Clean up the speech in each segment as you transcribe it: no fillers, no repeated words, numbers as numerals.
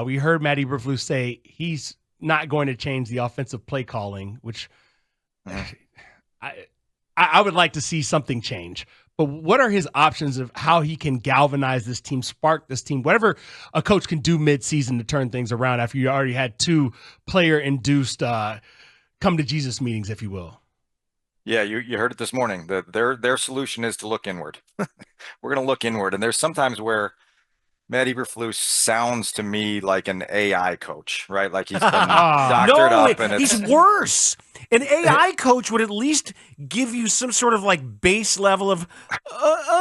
We heard Matt Eberflus say he's not going to change the offensive play calling, which I would like to see something change. But what are his options of how he can galvanize this team, spark this team, whatever a coach can do midseason to turn things around after you already had two player-induced come to Jesus meetings, if you will? Yeah, you heard it this morning. Their solution is to look inward. We're going to look inward, and there's sometimes where Matt Eberflus sounds to me like an AI coach, right? Like he's been doctored No, up, and he's it's worse. An AI coach would at least give you some sort of like base level of,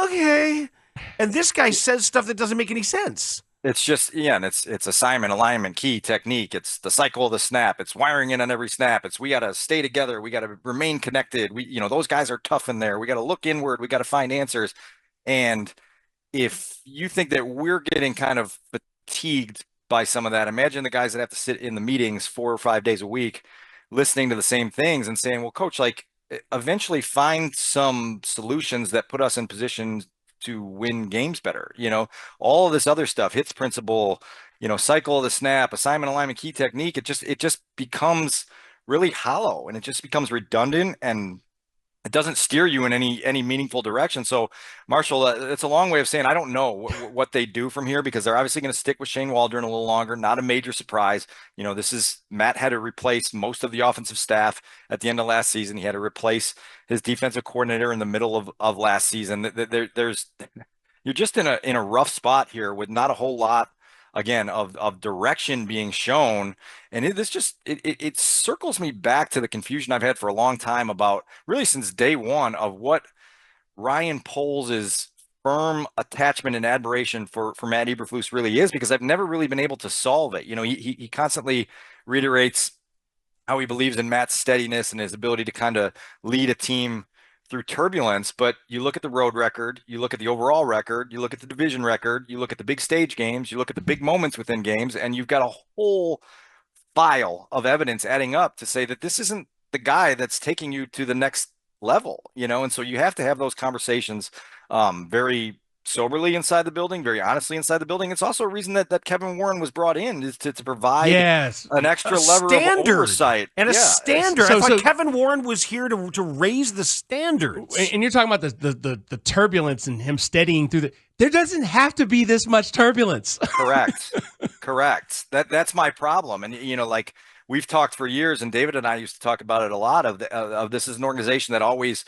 okay. And this guy says stuff that doesn't make any sense. it's just and it's assignment, alignment, key, technique. It's the cycle of the snap. It's wiring in on every snap. It's we got to stay together. We got to remain connected. Those guys are tough in there. We got to look inward. We got to find answers. And if you think that we're getting kind of fatigued by some of that, imagine the guys that have to sit in the meetings 4 or 5 days a week, listening to the same things and saying, well, coach, like eventually find some solutions that put us in positions to win games better. All of this other stuff, hits principle, cycle of the snap, assignment, alignment, key, technique. It just becomes really hollow, and it just becomes redundant, and it doesn't steer you in any meaningful direction. So, Marshall, it's a long way of saying I don't know what they do from here, because they're obviously going to stick with Shane Waldron a little longer. Not a major surprise. Matt had to replace most of the offensive staff at the end of last season. He had to replace his defensive coordinator in the middle of last season. You're just in a rough spot here with not a whole lot, again, of direction being shown. And it circles me back to the confusion I've had for a long time about, really since day one, of what Ryan Poles' firm attachment and admiration for Matt Eberflus really is, because I've never really been able to solve it. He constantly reiterates how he believes in Matt's steadiness and his ability to kind of lead a team through turbulence. But you look at the road record, you look at the overall record, you look at the division record, you look at the big stage games, you look at the big moments within games, and you've got a whole file of evidence adding up to say that this isn't the guy that's taking you to the next level, and so you have to have those conversations very soberly inside the building, very honestly inside the building. It's also a reason that Kevin Warren was brought in, is to provide an extra lever of oversight and a standard. I thought Kevin Warren was here to raise the standards. And you're talking about the turbulence and him steadying through there doesn't have to be this much turbulence. Correct. That's my problem. And like we've talked for years, and David and I used to talk about it a lot, of this is an organization that always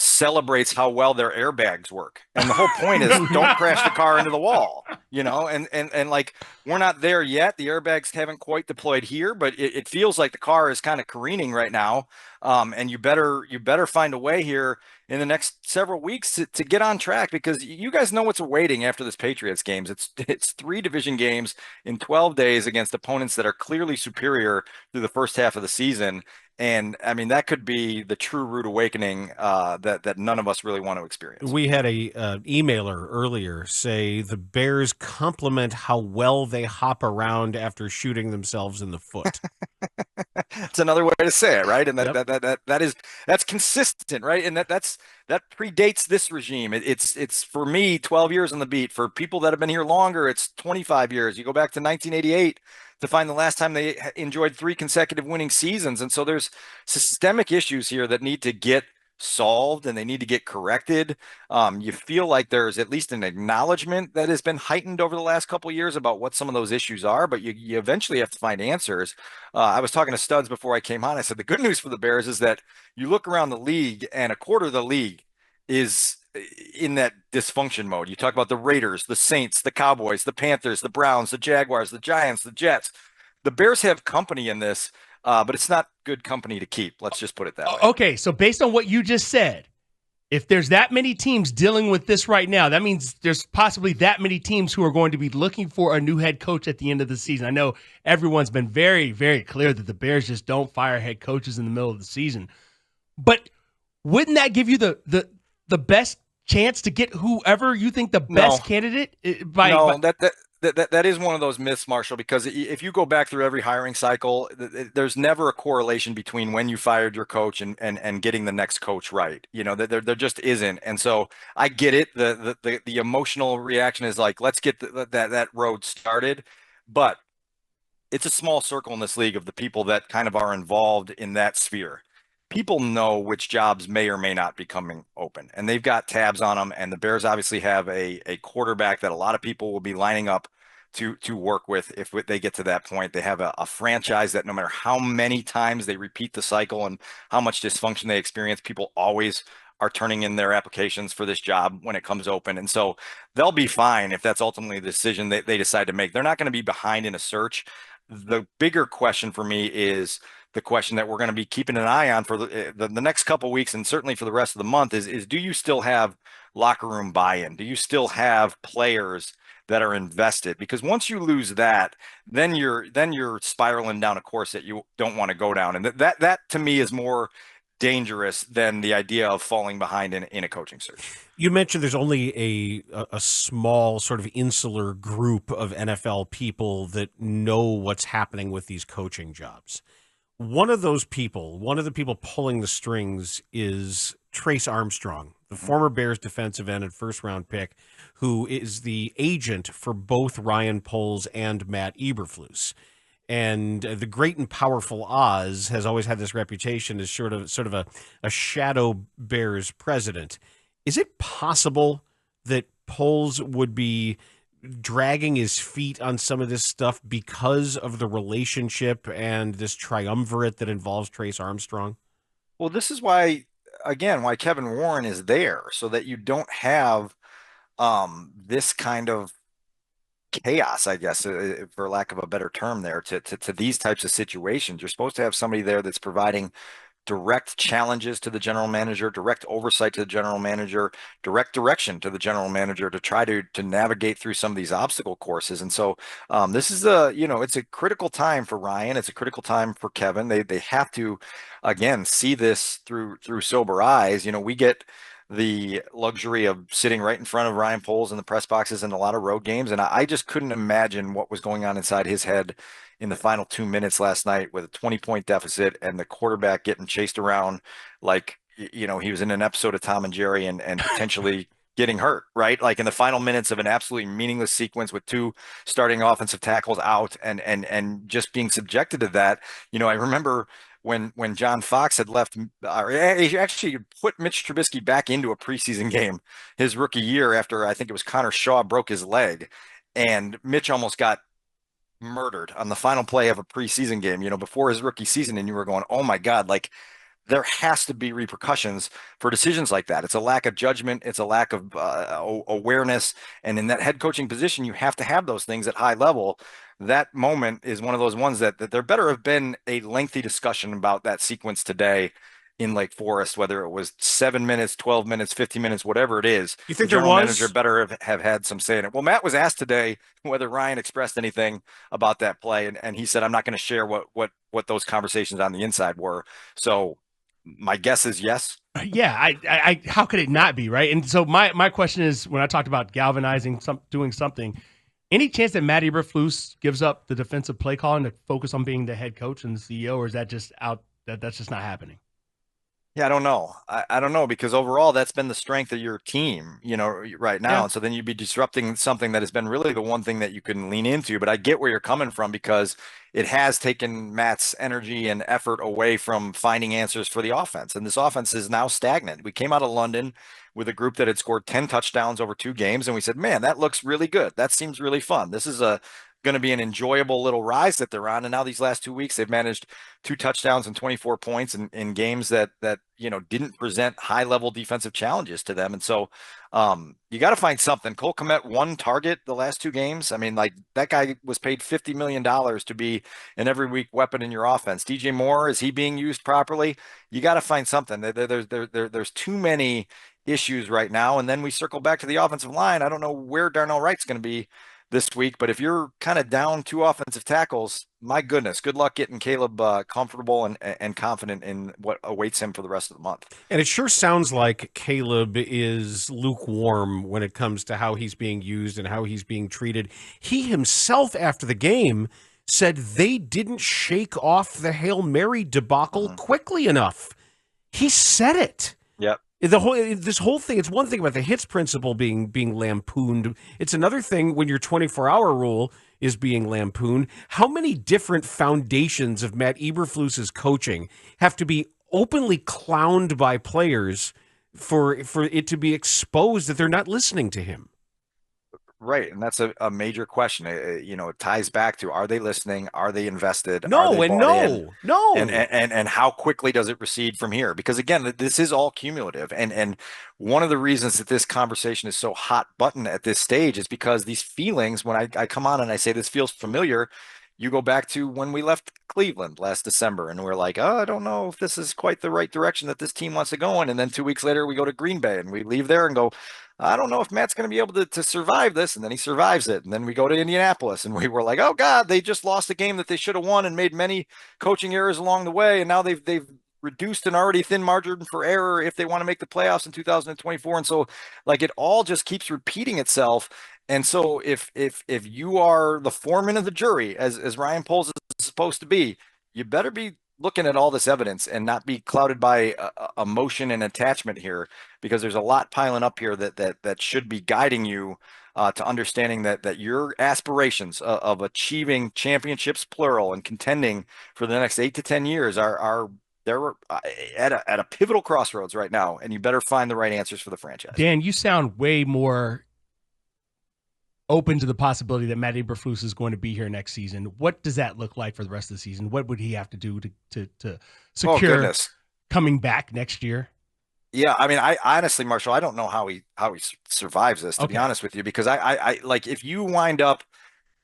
celebrates how well their airbags work. And the whole point is don't crash the car into the wall, and like we're not there yet. The airbags haven't quite deployed here, but it feels like the car is kind of careening right now. And you better find a way here in the next several weeks to get on track, because you guys know what's awaiting after this Patriots games. It's 3 division games in 12 days against opponents that are clearly superior through the first half of the season. And I mean, that could be the true rude awakening that none of us really want to experience. We had a emailer earlier say the Bears compliment how well they hop around after shooting themselves in the foot. It's another way to say it, right? And that's consistent, right? And that predates this regime. It's for me 12 years on the beat. For people that have been here longer, it's 25 years. You go back to 1988 to find the last time they enjoyed 3 consecutive winning seasons. And so there's systemic issues here that need to get solved, and they need to get corrected. You feel like there's at least an acknowledgement that has been heightened over the last couple of years about what some of those issues are, but you eventually have to find answers. I was talking to Studs before I came on. I said, the good news for the Bears is that you look around the league, and a quarter of the league is in that dysfunction mode. You talk about the Raiders, the Saints, the Cowboys, the Panthers, the Browns, the Jaguars, the Giants, the Jets. The Bears have company in this, but it's not good company to keep. Let's just put it that way. Okay, so based on what you just said, if there's that many teams dealing with this right now, that means there's possibly that many teams who are going to be looking for a new head coach at the end of the season. I know everyone's been very, very clear that the Bears just don't fire head coaches in the middle of the season. But wouldn't that give you the best chance to get whoever you think the best candidate? That is one of those myths, Marshall, because if you go back through every hiring cycle, there's never a correlation between when you fired your coach and getting the next coach right. There just isn't. And so I get it. The emotional reaction is like, let's get that road started. But it's a small circle in this league of the people that kind of are involved in that sphere. People know which jobs may or may not be coming open, and they've got tabs on them. And the Bears obviously have a quarterback that a lot of people will be lining up to work with if they get to that point. They have a franchise that no matter how many times they repeat the cycle and how much dysfunction they experience, people always are turning in their applications for this job when it comes open. And so they'll be fine if that's ultimately the decision they decide to make. They're not going to be behind in a search. The bigger question for me is the question that we're going to be keeping an eye on for the next couple of weeks, and certainly for the rest of the month, is do you still have locker room buy-in? Do you still have players that are invested? Because once you lose that, then you're spiraling down a course that you don't want to go down. And that to me is more dangerous than the idea of falling behind in a coaching search. You mentioned there's only a small sort of insular group of NFL people that know what's happening with these coaching jobs. One of the people pulling the strings is Trace Armstrong, the former Bears defensive end and first-round pick, who is the agent for both Ryan Poles and Matt Eberflus. And the great and powerful Oz has always had this reputation as sort of a shadow Bears president. Is it possible that Poles would be dragging his feet on some of this stuff because of the relationship and this triumvirate that involves Trace Armstrong? Well, this is why Kevin Warren is there, so that you don't have this kind of chaos, I guess, for lack of a better term there, to these types of situations. You're supposed to have somebody there that's providing direct challenges to the general manager, direct oversight to the general manager, direct direction to the general manager to try to navigate through some of these obstacle courses. And so this is it's a critical time for Ryan. It's a critical time for Kevin. They have to, again, see this through sober eyes. We get the luxury of sitting right in front of Ryan Poles in the press boxes in a lot of road games. And I just couldn't imagine what was going on inside his head in the final 2 minutes last night with a 20-point deficit and the quarterback getting chased around like, he was in an episode of Tom and Jerry and potentially getting hurt, right? Like in the final minutes of an absolutely meaningless sequence with two starting offensive tackles out and just being subjected to that. I remember when John Fox had left, he actually put Mitch Trubisky back into a preseason game his rookie year after I think it was Connor Shaw broke his leg, and Mitch almost got murdered on the final play of a preseason game, before his rookie season. And you were going, oh my God, like there has to be repercussions for decisions like that. It's a lack of judgment. It's a lack of awareness. And in that head coaching position, you have to have those things at high level. That moment is one of those ones that there better have been a lengthy discussion about that sequence today in Lake Forest, whether it was 7 minutes, 12 minutes, 15 minutes, whatever it is. You think the there general was? manager better have had some say in it. Well, Matt was asked today whether Ryan expressed anything about that play, and he said, I'm not going to share what those conversations on the inside were. So my guess is yes. Yeah, I how could it not be, right? And so my question is, when I talked about galvanizing, doing something, any chance that Matt Eberflus gives up the defensive play calling to focus on being the head coach and the CEO, or is that just out? That's just not happening? Yeah, I don't know. I don't know, because overall that's been the strength of your team, right now. Yeah. And so then you'd be disrupting something that has been really the one thing that you can lean into. But I get where you're coming from, because it has taken Matt's energy and effort away from finding answers for the offense. And this offense is now stagnant. We came out of London with a group that had scored 10 touchdowns over 2 games. And we said, man, that looks really good. That seems really fun. This is going to be an enjoyable little rise that they're on. And now these last 2 weeks, they've managed 2 touchdowns and 24 points in games that didn't present high level defensive challenges to them. And so you got to find something. Cole Kmet 1 target the last 2 games. I mean, like, that guy was paid $50 million to be an every week weapon in your offense. DJ Moore, is he being used properly? You got to find something. There's too many issues right now. And then we circle back to the offensive line. I don't know where Darnell Wright's going to be this week, but if you're kind of down 2 offensive tackles, my goodness, good luck getting Caleb comfortable and confident in what awaits him for the rest of the month. And it sure sounds like Caleb is lukewarm when it comes to how he's being used and how he's being treated. He himself, after the game, said they didn't shake off the Hail Mary debacle quickly enough. He said it. Yep. This whole thing, it's one thing about the hits principle being lampooned. It's another thing when your 24-hour rule is being lampooned. How many different foundations of Matt Eberflus's coaching have to be openly clowned by players for it to be exposed that they're not listening to him? Right. And that's a major question. It ties back to, are they listening? Are they invested? Are No, they and bought in? no. And how quickly does it recede from here? Because again, this is all cumulative. And one of the reasons that this conversation is so hot button at this stage is because these feelings, when I come on and I say this feels familiar, you go back to when we left Cleveland last December and we're like, oh, I don't know if this is quite the right direction that this team wants to go in. And then 2 weeks later, we go to Green Bay and we leave there and go, I don't know if Matt's going to be able to survive this. And then he survives it. And then we go to Indianapolis and we were like, oh God, they just lost a game that they should have won and made many coaching errors along the way. And now they've reduced an already thin margin for error if they want to make the playoffs in 2024. And so like it all just keeps repeating itself. And so if you are the foreman of the jury, as Ryan Poles is supposed to be, you better be looking at all this evidence and not be clouded by emotion and attachment here, because there's a lot piling up here that should be guiding you to understanding that your aspirations of achieving championships, plural, and contending for the next 8 to 10 years are they're at a pivotal crossroads right now, and you better find the right answers for the franchise. Dan, you sound way more open to the possibility that Matt Eberflus is going to be here next season. What does that look like for the rest of the season? What would he have to do to secure coming back next year? Yeah, I mean, I honestly, Marshall, I don't know how he survives this, to be honest with you, because I like, if you wind up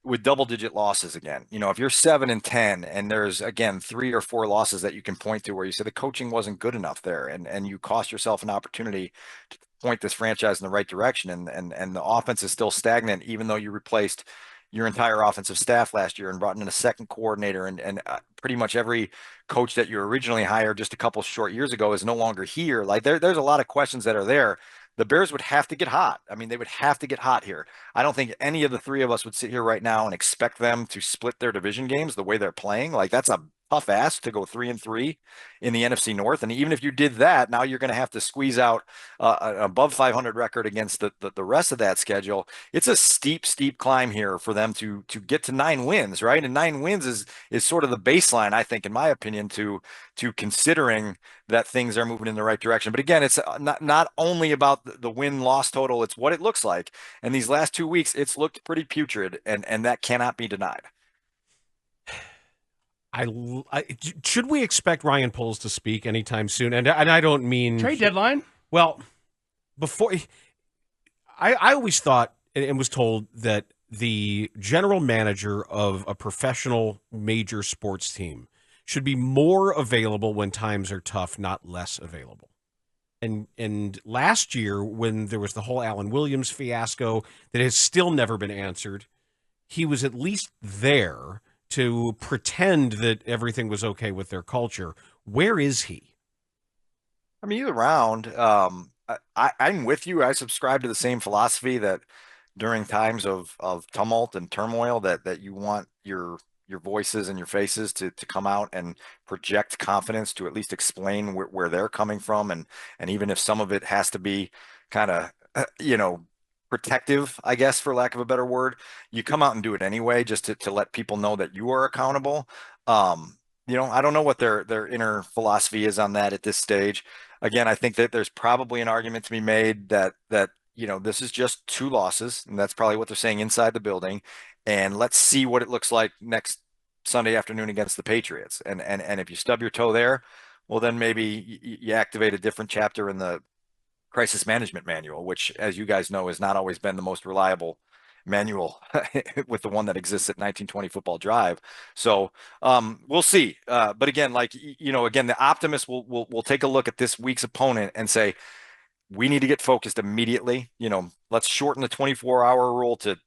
with double-digit losses again, if you're 7-10 and there's again 3 or 4 losses that you can point to where you say the coaching wasn't good enough there, and you cost yourself an opportunity to point this franchise in the right direction, and the offense is still stagnant, even though you replaced your entire offensive staff last year and brought in a second coordinator, and pretty much every coach that you originally hired just a couple short years ago is no longer here. Like there's a lot of questions that are there. The Bears would have to get hot. I mean, they would have to get hot here. I don't think any of the three of us would sit here right now and expect them to split their division games the way they're playing. Like that's a tough ask to go 3-3 in the NFC North. And even if you did that, now you're going to have to squeeze out an above 500 record against the rest of that schedule. It's a steep climb here for them to get to 9 wins, right? And 9 wins is sort of the baseline, I think, in my opinion, to considering that things are moving in the right direction. But again, it's not only about the win-loss total, it's what it looks like. And these last 2 weeks, it's looked pretty putrid, and that cannot be denied. Should we expect Ryan Poles to speak anytime soon? And I don't mean trade deadline. Well, before I always thought and was told that the general manager of a professional major sports team should be more available when times are tough, not less available. And last year, when there was the whole Alan Williams fiasco that has still never been answered, he was at least there to pretend that everything was okay with their culture. Where is he? I mean, he's around. I'm with you. I subscribe to the same philosophy that during times of tumult and turmoil that you want your voices and your faces to come out and project confidence, to at least explain where they're coming from. And even if some of it has to be kind of, protective, I guess, for lack of a better word, you come out and do it anyway, just to let people know that you are accountable. I don't know what their inner philosophy is on that at this stage. Again, I think that there's probably an argument to be made that this is just 2 losses, and that's probably what they're saying inside the building. And let's see what it looks like next Sunday afternoon against the Patriots. And if you stub your toe there, well, then maybe you activate a different chapter in the crisis management manual, which, as you guys know, has not always been the most reliable manual with the one that exists at 1920 Football Drive. So we'll see. But again, the optimist will take a look at this week's opponent and say, we need to get focused immediately. Let's shorten the 24-hour rule to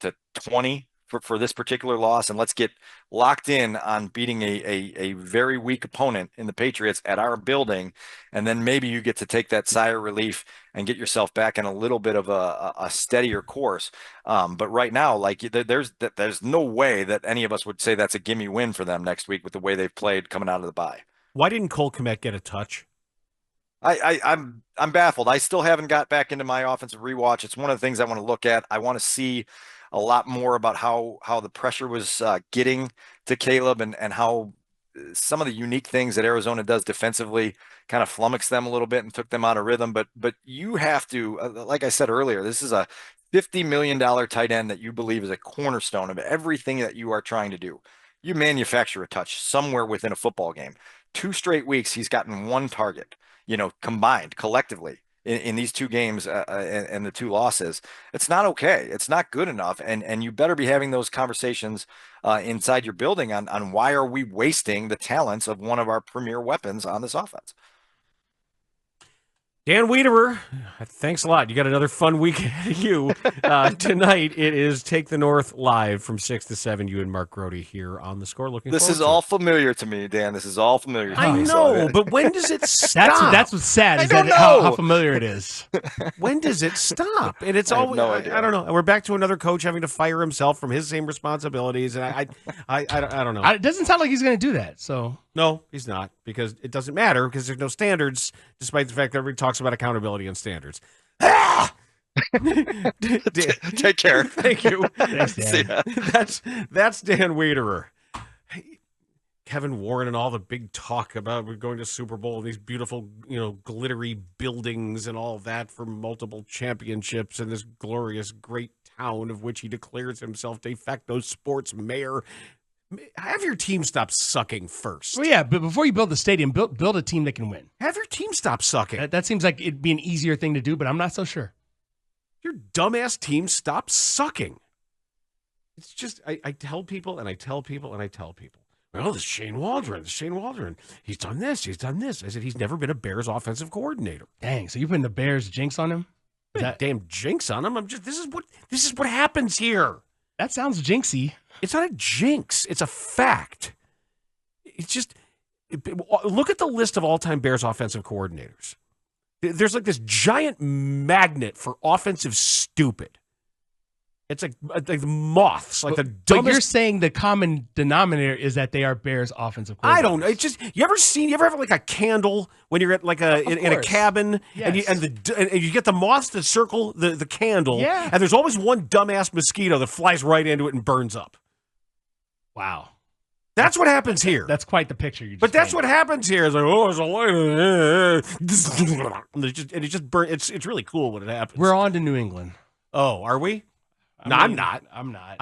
20 for this particular loss, and let's get locked in on beating a very weak opponent in the Patriots at our building. And then maybe you get to take that sigh of relief and get yourself back in a little bit of a steadier course. But right now, there's no way that any of us would say that's a gimme win for them next week with the way they've played coming out of the bye. Why didn't Cole Kmet get a touch? I'm baffled. I still haven't got back into my offensive rewatch. It's one of the things I want to look at. I want to see a lot more about how the pressure was getting to Caleb and how some of the unique things that Arizona does defensively kind of flummoxed them a little bit and took them out of rhythm. But you have to, like I said earlier, this is a $50 million tight end that you believe is a cornerstone of everything that you are trying to do. You manufacture a touch somewhere within a football game. 2 straight weeks, he's gotten 1 target, combined collectively in these 2 games and the 2 losses. It's not okay. It's not good enough. And you better be having those conversations inside your building on why are we wasting the talents of one of our premier weapons on this offense. Dan Wiederer, thanks a lot. You got another fun week ahead of you. Tonight, it is Take the North live from 6 to 7. You and Mark Grody here on The Score. This is all familiar to me, Dan. This is all familiar to me. I know, but when does it stop? That's what's sad, is how familiar it is. When does it stop? And it's always, I don't know. And we're back to another coach having to fire himself from his same responsibilities. And I don't know. It doesn't sound like he's going to do that, so... No, he's not, because it doesn't matter, because there's no standards, despite the fact that everybody talks about accountability and standards. Take care. Thank you. Thanks, Dan. That's Dan Wiederer. Kevin Warren and all the big talk about we're going to Super Bowl, these beautiful, glittery buildings and all that for multiple championships and this glorious great town of which he declares himself de facto sports mayor. Have your team stop sucking first. Well, yeah, but before you build the stadium, build a team that can win. Have your team stop sucking. That seems like it'd be an easier thing to do, but I'm not so sure. Your dumbass team stop sucking. It's just, I tell people, and I tell people, and I tell people, well, this Shane Waldron, he's done this. I said, he's never been a Bears offensive coordinator. Dang, so you're putting the Bears jinx on him? Damn jinx on him. This is what happens here. That sounds jinxy. It's not a jinx. It's a fact. It's just, look at the list of all-time Bears offensive coordinators. There's like this giant magnet for offensive stupid. It's like moths, like the dumbest. But you're saying the common denominator is that they are Bears offensive coordinators. I don't know. It's just, you ever have like a candle when you're at like in a cabin, yes. and you get the moths to circle the candle, yeah. And there's always one dumbass mosquito that flies right into it and burns up. Wow. That's what happens here. That's quite the picture you just But that's painted. what happens here. It's like, there's a light. And it just burns. It's really cool when it happens. We're on to New England. Oh, are we? No, I'm not. I'm not.